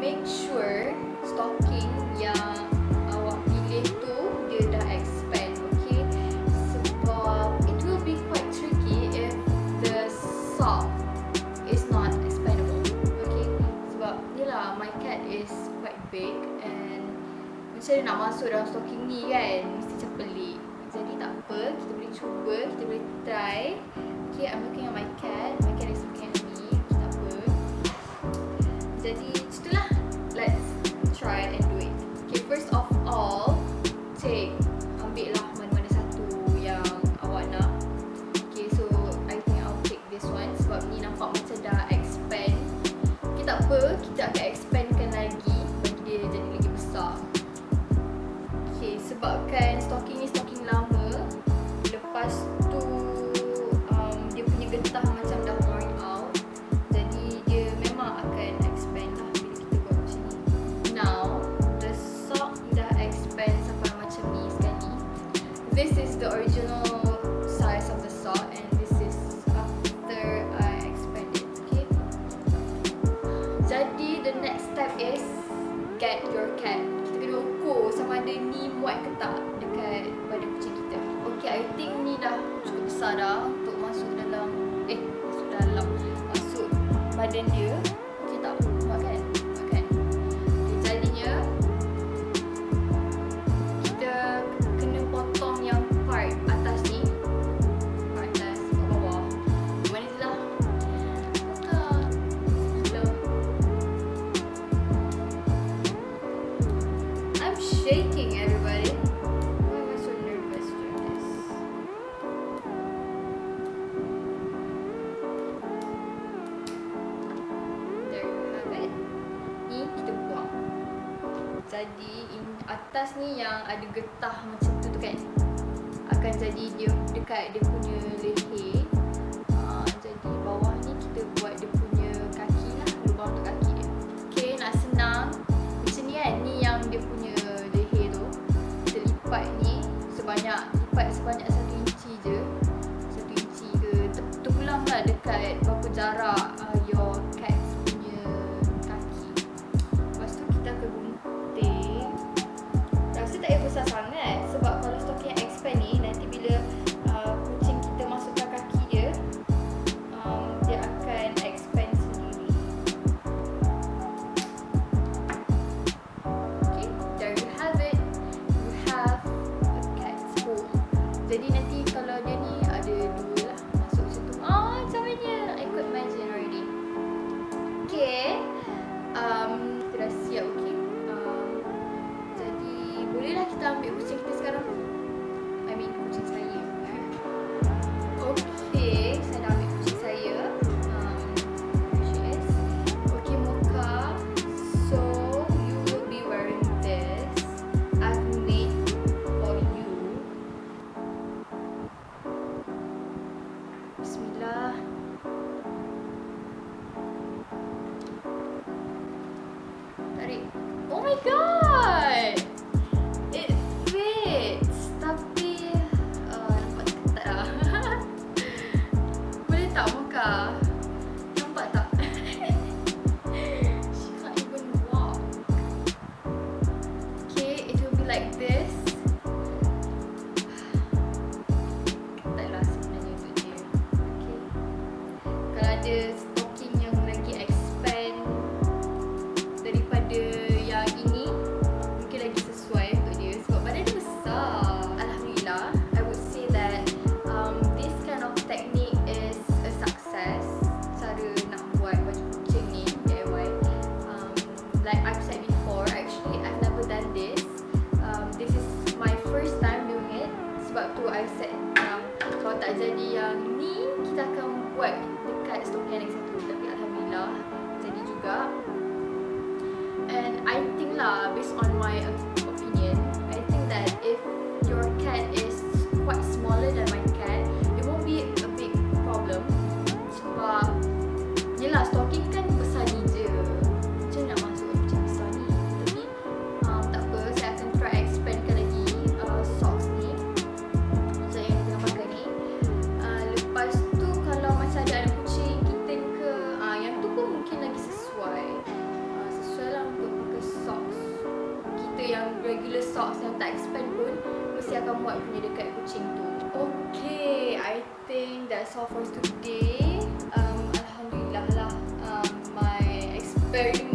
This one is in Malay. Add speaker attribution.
Speaker 1: make sure stocking yang awak pilih tu dia dah expand, okay? Sebab it will be quite tricky if the sock is not expandable, okay? Sebab yelah, my cat is quite big and macam dia nak masuk dalam stocking ni kan, mesti macam pelik. Jadi tak apa, kita boleh cuba, kita boleh try. Okay, I'm looking at my cat is looking at me, tak apa. Jadi itulah, let's try and do it. Okay, first of all, ambil lah mana-mana satu yang awak nak. Okay, so I think I'll take this one sebab ni nampak macam dah expand. Okay, tak apa, kita akan expandkan lagi bagi dia jadi lagi besar. Okay, sebabkan stocking ni stocking lama, lepas tu dia punya getah macam dah worn out, jadi dia memang akan expand lah bila kita buat macam ni. Now, the sock dah expand sampai macam ni sekali. This is the original size of the sock and this is after I expand it, okay? Jadi the next step is get your cat. Kita kena ukur sama ada ni muat ke tak dekat badan kucing kita. Okay, I think ni dah cukup besar dah untuk masuk badan dia. Okay tak? Muat kan? Muat kan? Okay, jadinya kita kena potong yang part atas ni, part atas ke bawah. Mana je lah. I'm shaking, everybody. Why am I so nervous doing this? There you have it. Ni kita buang. Jadi atas ni yang ada getah macam tu kan, akan jadi dia dekat dia punya leher. Jadi bawah ni kita buat dia punya kaki lah, lubang untuk kaki dia. Okay, nak senang macam ni kan, ni yang dia punya leher tu. Kita lipat ni sebanyak 1 inci je. 1 inci ke, terpulang lah dekat berapa jarak your cat punya kaki. Lepas tu kita akan gunting. Rasa tak payah besar sangat sebab kalau stocking expand ni, nanti bila kucing kita masukkan kaki dia, dia akan expand sendiri. Okay, there you have it. You have a cat's hole. Jadi nanti kalau dia ni ada 2 lah masuk situ. Macamnya I could imagine already. Okay, kita dah siap, okay. Jadi bolehlah kita ambil kucing kita sekarang. I mean kucing saya. Okay, saya dah ambil kucing saya. She is. Okay, Mocha. So you will be wearing this. I've made for you. Bismillah. Tarik. Oh my god! It fits. Tapi nampak ketat lah. Boleh tak Mocha? Nampak tak? She can't even walk. Okay, it will be like this. Ketat lah sebenarnya untuk dia. Okay. Kalau ada stocking yang lagi expand daripada yang ini, mungkin lagi sesuai untuk dia sebab badan dia besar. Alhamdulillah, I would say that this kind of technique is a success. Cara nak buat baju kucing ni DIY. Like I've said before, actually I've never done this. This is my first time doing it. Sebab tu I said kalau tak jadi yang ni, kita akan buat dekat stocking yang satu. Tapi alhamdulillah jadi juga. And I think lah, based on my opinion, I think that if your cat is quite smaller than my cat, it won't be a big problem. Sebab yelah, stocking kan besar ni je. Macam nak masuk macam besar ni. Tapi tak apa, saya akan try expandkan lagi socks ni. So yang kita pakai ni. Lepas tu kalau macam ada kucing, kitten ke, yang tu pun mungkin lagi sesuai. Sesuai lah yang regular socks yang tak expand pun mesti akan muat punya dekat kucing tu. Okay, I think that's all for today. Alhamdulillah lah, my experiment